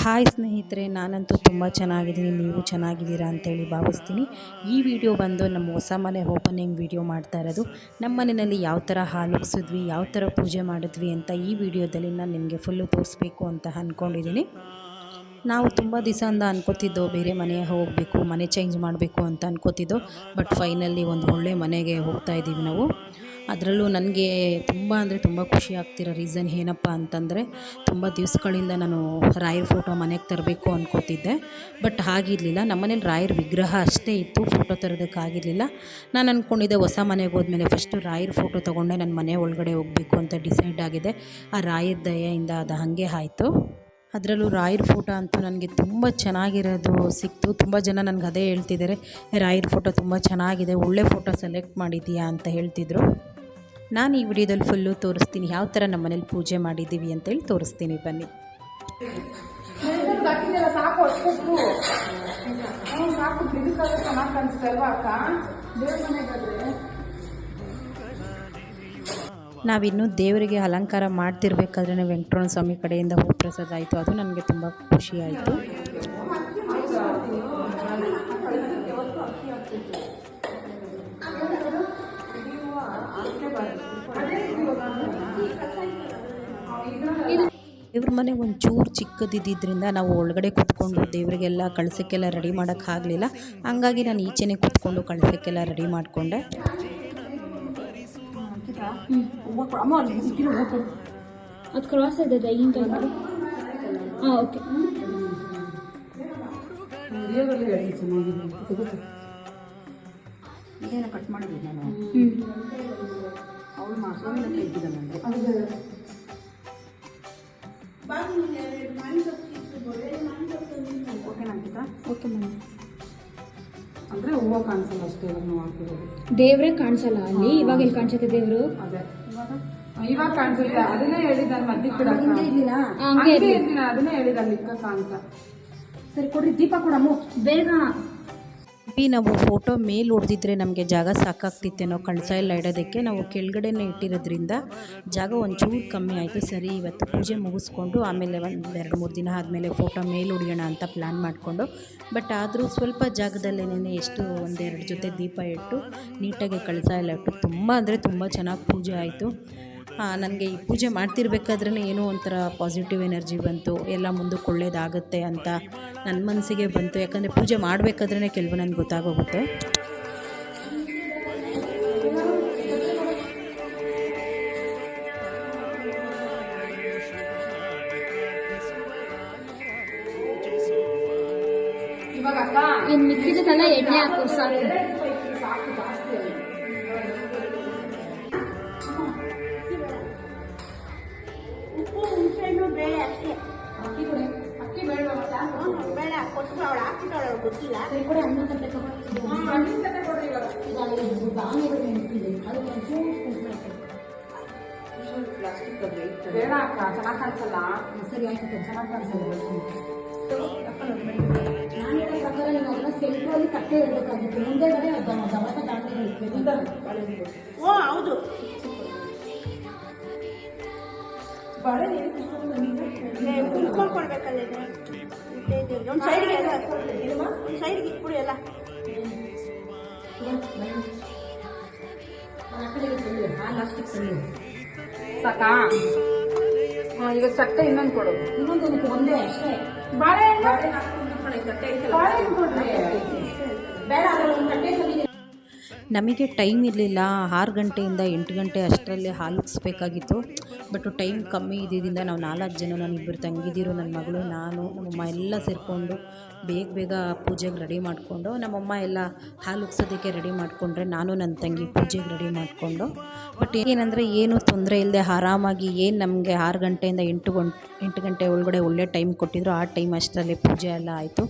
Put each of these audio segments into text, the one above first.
Hi ಸ್ನೇಹಿತರೆ, ನಾನಂತೂ ತುಂಬ ಚೆನ್ನಾಗಿದ್ದೀನಿ. ನೀವು ಚೆನ್ನಾಗಿದ್ದೀರಾ ಅಂತೇಳಿ ಭಾವಿಸ್ತೀನಿ. ಈ ವಿಡಿಯೋ ಬಂದು ನಮ್ಮ ಹೊಸ ಮನೆ ಓಪನಿಂಗ್ ವಿಡಿಯೋ ಮಾಡ್ತಾ ಇರೋದು. ನಮ್ಮ ಮನೆಯಲ್ಲಿ ಯಾವ ಥರ ಹಾಲು ಉಗ್ಸಿದ್ವಿ, ಯಾವ ಥರ ಪೂಜೆ ಮಾಡಿದ್ವಿ ಅಂತ ಈ ವಿಡಿಯೋದಲ್ಲಿ ನಾನು ನಿಮಗೆ ಫುಲ್ಲು ತೋರಿಸ್ಬೇಕು ಅಂತ ಅಂದ್ಕೊಂಡಿದ್ದೀನಿ. ನಾವು ತುಂಬ ದಿವಸದಿಂದ ಅನ್ಕೋತಿದ್ದೋ ಬೇರೆ ಮನೆಗೆ ಹೋಗಬೇಕು, ಮನೆ ಚೇಂಜ್ ಮಾಡಬೇಕು ಅಂತ ಅನ್ಕೋತಿದ್ದೋ. ಬಟ್ ಫೈನಲಿ ಒಂದು ಒಳ್ಳೆ ಮನೆಗೆ ಹೋಗ್ತಾ ಇದ್ದೀವಿ ನಾವು. ಅದರಲ್ಲೂ ನನಗೆ ತುಂಬ ಅಂದರೆ ತುಂಬ ಖುಷಿ ಆಗ್ತಿರೋ ರೀಸನ್ ಏನಪ್ಪ ಅಂತಂದರೆ, ತುಂಬ ದಿವಸಗಳಿಂದ ನಾನು ರಾಯರ ಫೋಟೋ ಮನೆಗೆ ತರಬೇಕು ಅಂದ್ಕೋತಿದ್ದೆ. ಬಟ್ ಆಗಿರಲಿಲ್ಲ. ನಮ್ಮನೇಲಿ ರಾಯರ ವಿಗ್ರಹ ಅಷ್ಟೇ ಇತ್ತು, ಫೋಟೋ ತರೋದಕ್ಕಾಗಿರಲಿಲ್ಲ. ನಾನು ಅಂದ್ಕೊಂಡಿದ್ದೆ ಹೊಸ ಮನೆಗೆ ಹೋದ್ಮೇಲೆ ಫಸ್ಟು ರಾಯರ ಫೋಟೋ ತೊಗೊಂಡೆ ನನ್ನ ಮನೆ ಒಳಗಡೆ ಹೋಗಬೇಕು ಅಂತ ಡಿಸೈಡ್ ಆಗಿದೆ. ಆ ರಾಯರ ದಯೆಯಿಂದ ಅದು ಹಾಗೆ ಆಯಿತು. ಅದರಲ್ಲೂ ರಾಯರ ಫೋಟೋ ಅಂತೂ ನನಗೆ ತುಂಬ ಚೆನ್ನಾಗಿರೋದು ಸಿಕ್ತು. ತುಂಬ ಜನ ನನಗೆ ಅದೇ ಹೇಳ್ತಿದ್ದಾರೆ, ರಾಯರ ಫೋಟೋ ತುಂಬ ಚೆನ್ನಾಗಿದೆ, ಒಳ್ಳೆ ಫೋಟೋ ಸೆಲೆಕ್ಟ್ ಮಾಡಿದ್ದೀಯಾ ಅಂತ ಹೇಳ್ತಿದ್ರು. ನಾನು ಈ ವಿಡಿಯೋದಲ್ಲಿ ಫುಲ್ಲು ತೋರಿಸ್ತೀನಿ, ಯಾವ ಥರ ನಮ್ಮ ಮನೇಲಿ ಪೂಜೆ ಮಾಡಿದ್ದೀವಿ ಅಂತೇಳಿ ತೋರಿಸ್ತೀನಿ, ಬನ್ನಿ. ನಾವಿನ್ನೂ ದೇವರಿಗೆ ಅಲಂಕಾರ ಮಾಡ್ತಿರ್ಬೇಕಾದ್ರೆ ವೆಂಕಟರಮಣ ಸ್ವಾಮಿ ಕಡೆಯಿಂದ ಹೂ ಪ್ರಸಾದ ಆಯಿತು. ಅದು ನನಗೆ ತುಂಬ ಖುಷಿ ಆಯಿತು. ದೇವ್ರ ಮನೆ ಒಂಚೂರು ಚಿಕ್ಕದಿದ್ದರಿಂದ ನಾವು ಒಳಗಡೆ ಕೂತ್ಕೊಂಡು ದೇವರಿಗೆಲ್ಲ ಕಳಸಕ್ಕೆಲ್ಲ ರೆಡಿ ಮಾಡೋಕ್ಕಾಗಲಿಲ್ಲ. ಹಂಗಾಗಿ ನಾನು ಈಚೆನೇ ಕೂತ್ಕೊಂಡು ಕಳಸಕ್ಕೆಲ್ಲ ರೆಡಿ ಮಾಡಿಕೊಂಡೆ. ಅದು ಕ್ರಾಸ್ ಇದೆ ಈಗಿನ ಟೈಮಲ್ಲಿ. ಹಾಂ, ಓಕೆ. ಇದೇನ ಕಟ್ ಮಾಡಿದ್ದೀನಿ ನಾನು. ಅವಳು ಮಾಸೋನ ತೆಗೆದಿದ್ದ ನನಗೆ ಓಕೆನಾ ಅಂಕಿತಾ? Okay ma'am. ಅಂದರೆ ಹೂವು ಕಾಣಿಸಲ್ಲ ಅಷ್ಟೇ ನಾವು ಹಾಕಿರೋದು. ದೇವ್ರೇ ಕಾಣಿಸಲ್ಲ ಅಲ್ಲಿ. ಇವಾಗ ಎಲ್ಲಿ ಕಾಣಿಸುತ್ತೆ ದೇವರು? ಅದೇ ಇವಾಗ ಕಾಣಿಸುತ್ತೆ. ಅದನ್ನೇ ಹೇಳಿದ ಮಧ್ಯಕ್ಕೆ ಬಿಡಕ್ಕ ಹಂಗೆ ಇರ್ತೀನಿ. ಅದನ್ನೇ ಹೇಳಿದ ಲಿಕ್ಕಕ್ಕ ಅಂತ. ಸರಿ ಕೊಡ್ರಿ, ದೀಪ ಕೊಡಮ್ಮ ಬೇಗ. ನಾವು ಫೋಟೋ ಮೇಲೆ ಹೊಡೆದಿದ್ರೆ ನಮಗೆ ಜಾಗ ಸಾಕಾಗ್ತಿತ್ತೇನೋ ಕಳಸ ಎಲ್ಲ ಇಡೋದಕ್ಕೆ. ನಾವು ಕೆಳಗಡೆನೇ ಇಟ್ಟಿರೋದ್ರಿಂದ ಜಾಗ ಒಂಚೂರು ಕಮ್ಮಿ ಆಯಿತು. ಸರಿ, ಇವತ್ತು ಪೂಜೆ ಮುಗಿಸ್ಕೊಂಡು ಆಮೇಲೆ ಒಂದು 2-3 ದಿನ ಆದಮೇಲೆ ಫೋಟೋ ಮೇಲೆ ಹೊಡಿಯೋಣ ಅಂತ ಪ್ಲ್ಯಾನ್ ಮಾಡಿಕೊಂಡು, ಬಟ್ ಆದರೂ ಸ್ವಲ್ಪ ಜಾಗದಲ್ಲೇನೇ ಎಷ್ಟು 1-2 ಜೊತೆ ದೀಪ ಇಟ್ಟು ನೀಟಾಗಿ ಕಳಸ ಎಲ್ಲ ಇಟ್ಟು ತುಂಬ ಅಂದರೆ ತುಂಬ ಚೆನ್ನಾಗಿ ಪೂಜೆ ಆಯಿತು. ನನಗೆ ಈ ಪೂಜೆ ಮಾಡ್ತಿರ್ಬೇಕಾದ್ರೇ ಏನೋ ಒಂಥರ ಪಾಸಿಟಿವ್ ಎನರ್ಜಿ ಬಂತು, ಎಲ್ಲ ಮುಂದಕ್ಕೆ ಒಳ್ಳೇದಾಗುತ್ತೆ ಅಂತ ನನ್ನ ಮನಸ್ಸಿಗೆ ಬಂತು. ಯಾಕಂದರೆ ಪೂಜೆ ಮಾಡಬೇಕಾದ್ರೇ ಕೆಲವು ನನಗೆ ಗೊತ್ತಾಗೋಗುತ್ತೆ. ಇನ್ನು ಮಿಕ್ಕಿದೆಲ್ಲ ಎಣ್ಣೆ ಹಾಕು ಸಾಕು. ಬೇಡ ಅಕ್ಕ, ಚೆನ್ನಾಗಿ ಕಾಣಿಸಲ್ಲ. ಸರಿ ಆಯ್ತು, ಚೆನ್ನಾಗಿ ಕಾಣಿಸಲ್ಲ. ಸೆಂಟ್ರಲ್ಲಿ ಕಟ್ಟೆ ಇರಬೇಕಾಗಿತ್ತು, ಮುಂದೆಗಡೆ ಹೌದು. ಕುತ್ಕೊಳ್ಬೇಕಲ್ಲ, ಒಂದು ಸೈಡ್ಗೆ ಇಟ್ಬಿಡಿ ಎಲ್ಲ. ಸಾಕಾ? ಈಗ ಚಟ್ಟೆ ಇನ್ನೊಂದು ಕೊಡು. ಇನ್ನೊಂದು ಒಂದೇ ಅಷ್ಟೇ. ನಮಗೆ ಟೈಮ್ ಇರಲಿಲ್ಲ. 6 ಗಂಟೆಯಿಂದ 8 ಗಂಟೆ ಅಷ್ಟರಲ್ಲೇ ಹಾಲು ಉಗ್ಸ್ಬೇಕಾಗಿತ್ತು. ಬಟ್ ಟೈಮ್ ಕಮ್ಮಿ ಇದ್ದಿದ್ದರಿಂದ ನಾವು 4 ಜನ, ನನ್ನ 2 ತಂಗಿದಿರು, ನನ್ನ ಮಗಳು, ನಾನು, ನಮ್ಮಮ್ಮ ಎಲ್ಲ ಸೇರಿಕೊಂಡು ಬೇಗ ಪೂಜೆಗೆ ರೆಡಿ ಮಾಡಿಕೊಂಡು, ನಮ್ಮಮ್ಮ ಎಲ್ಲ ಹಾಲು ಉಗ್ಸೋದಕ್ಕೆ ರೆಡಿ ಮಾಡಿಕೊಂಡ್ರೆ, ನಾನು ನನ್ನ ತಂಗಿ ಪೂಜೆಗೆ ರೆಡಿ ಮಾಡಿಕೊಂಡು. ಬಟ್ ಏನಂದರೆ ಏನೂ ತೊಂದರೆ ಇಲ್ಲದೆ ಆರಾಮಾಗಿ ಏನು ನಮಗೆ 6 ಗಂಟೆಯಿಂದ 8 ಗಂಟೆ ಒಳಗಡೆ ಒಳ್ಳೆ ಟೈಮ್ ಕೊಟ್ಟಿದ್ರು, ಆ ಟೈಮ್ ಅಷ್ಟರಲ್ಲೇ ಪೂಜೆ ಎಲ್ಲ ಆಯಿತು.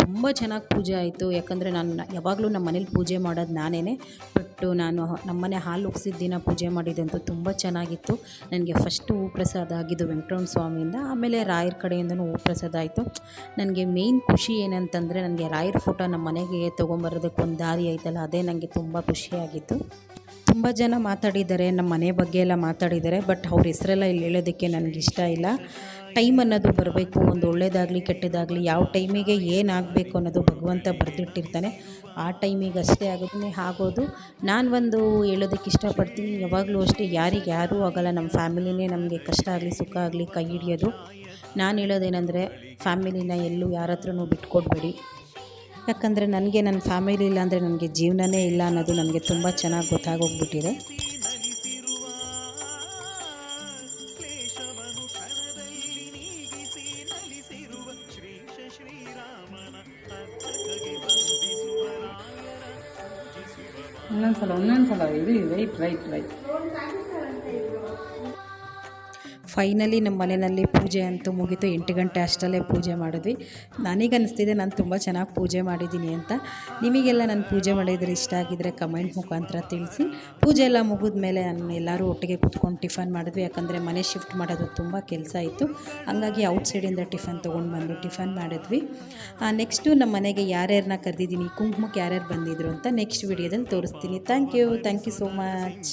ತುಂಬ ಚೆನ್ನಾಗಿ ಪೂಜೆ ಆಯಿತು. ಯಾಕಂದರೆ ನಾನು ಯಾವಾಗಲೂ ನಮ್ಮ ಮನೇಲಿ ಪೂಜೆ ಮಾಡೋದು ನಾನೇ. ಬಟ್ ನಾನು ನಮ್ಮನೆ ಹಾಲು ಉಗ್ಸಿದ ದಿನ ಪೂಜೆ ಮಾಡಿದಂತೂ ತುಂಬ ಚೆನ್ನಾಗಿತ್ತು. ನನಗೆ ಫಸ್ಟು ಹೂ ಪ್ರಸಾದ ಆಗಿದ್ದು ವೆಂಕಟರಮಣ ಸ್ವಾಮಿಯಿಂದ, ಆಮೇಲೆ ರಾಯರ ಕಡೆಯಿಂದನೂ ಹೂ ಪ್ರಸಾದ ಆಯಿತು. ನನಗೆ ಮೇಯ್ನ್ ಖುಷಿ ಏನಂತಂದರೆ, ನನಗೆ ರಾಯರ ಫೋಟೋ ನಮ್ಮ ಮನೆಗೆ ತೊಗೊಂಬರೋದಕ್ಕೆ ಒಂದು ದಾರಿ ಆಯ್ತಲ್ಲ, ಅದೇ ನನಗೆ ತುಂಬ ಖುಷಿಯಾಗಿತ್ತು. ತುಂಬ ಜನ ಮಾತಾಡಿದ್ದಾರೆ, ನಮ್ಮ ಮನೆ ಬಗ್ಗೆ ಎಲ್ಲ ಮಾತಾಡಿದ್ದಾರೆ. ಬಟ್ ಅವ್ರ ಹೆಸರೆಲ್ಲ ಇಲ್ಲಿ ಹೇಳೋದಕ್ಕೆ ನನಗಿಷ್ಟ ಇಲ್ಲ. ಟೈಮ್ ಅನ್ನೋದು ಬರಬೇಕು, ಒಂದು ಒಳ್ಳೆಯದಾಗಲಿ ಕೆಟ್ಟದಾಗಲಿ ಯಾವ ಟೈಮಿಗೆ ಏನಾಗಬೇಕು ಅನ್ನೋದು ಭಗವಂತ ಬರೆದಿಟ್ಟಿರ್ತಾನೆ. ಆ ಟೈಮಿಗೆ ಅಷ್ಟೇ ಆಗೋದು. ನಾನು ಒಂದು ಹೇಳೋದಕ್ಕೆ ಇಷ್ಟಪಡ್ತೀನಿ, ಯಾವಾಗಲೂ ಅಷ್ಟೇ ಯಾರಿಗೆ ಯಾರೂ ಆಗೋಲ್ಲ. ನಮ್ಮ ಫ್ಯಾಮಿಲಿನೇ ನಮಗೆ ಕಷ್ಟ ಆಗಲಿ ಸುಖ ಆಗಲಿ ಕೈ ಹಿಡಿಯೋದು. ನಾನು ಹೇಳೋದೇನೆಂದರೆ ಫ್ಯಾಮಿಲಿನ ಎಲ್ಲೂ ಯಾರ ಹತ್ರನೂ ಬಿಟ್ಕೊಡ್ಬೇಡಿ. ಯಾಕಂದರೆ ನನಗೆ ನನ್ನ ಫ್ಯಾಮಿಲಿ ಇಲ್ಲ ಅಂದರೆ ನನಗೆ ಜೀವನನೇ ಇಲ್ಲ ಅನ್ನೋದು ನನಗೆ ತುಂಬ ಚೆನ್ನಾಗಿ ಗೊತ್ತಾಗೋಗ್ಬಿಟ್ಟಿದೆ. ಒಂದೊಂದ್ಸಲ ಇದು ರೈಟ್. ಫೈನಲಿ ನಮ್ಮ ಮನೆಯಲ್ಲಿ ಪೂಜೆ ಅಂತೂ ಮುಗೀತು. 8 ಗಂಟೆ ಅಷ್ಟರಲ್ಲೇ ಪೂಜೆ ಮಾಡಿದ್ವಿ. ನನಗನ್ನಿಸ್ತಿದೆ ನಾನು ತುಂಬ ಚೆನ್ನಾಗಿ ಪೂಜೆ ಮಾಡಿದ್ದೀನಿ ಅಂತ. ನಿಮಗೆಲ್ಲ ನಾನು ಪೂಜೆ ಮಾಡಿದರೆ ಇಷ್ಟ ಆಗಿದ್ದರೆ ಕಮೆಂಟ್ ಮುಖಾಂತರ ತಿಳಿಸಿ. ಪೂಜೆ ಎಲ್ಲ ಮುಗಿದ ಮೇಲೆ ಎಲ್ಲರೂ ಒಟ್ಟಿಗೆ ಕೂತ್ಕೊಂಡು ಟಿಫನ್ ಮಾಡಿದ್ವಿ. ಯಾಕಂದರೆ ಮನೆ ಶಿಫ್ಟ್ ಮಾಡೋದು ತುಂಬ ಕೆಲಸ ಇತ್ತು. ಹಂಗಾಗಿ ಔಟ್ಸೈಡಿಂದ ಟಿಫನ್ ತೊಗೊಂಡು ಬಂದು ಟಿಫನ್ ಮಾಡಿದ್ವಿ. ನೆಕ್ಸ್ಟು ನಮ್ಮ ಮನೆಗೆ ಯಾರ್ಯಾರನ್ನ ಕರೆದಿದ್ದೀನಿ, ಕುಂಕುಮಕ್ಕೆ ಯಾರ್ಯಾರು ಬಂದಿದ್ರು ಅಂತ ನೆಕ್ಸ್ಟ್ ವಿಡಿಯೋದಲ್ಲಿ ತೋರಿಸ್ತೀನಿ. Thank you so much.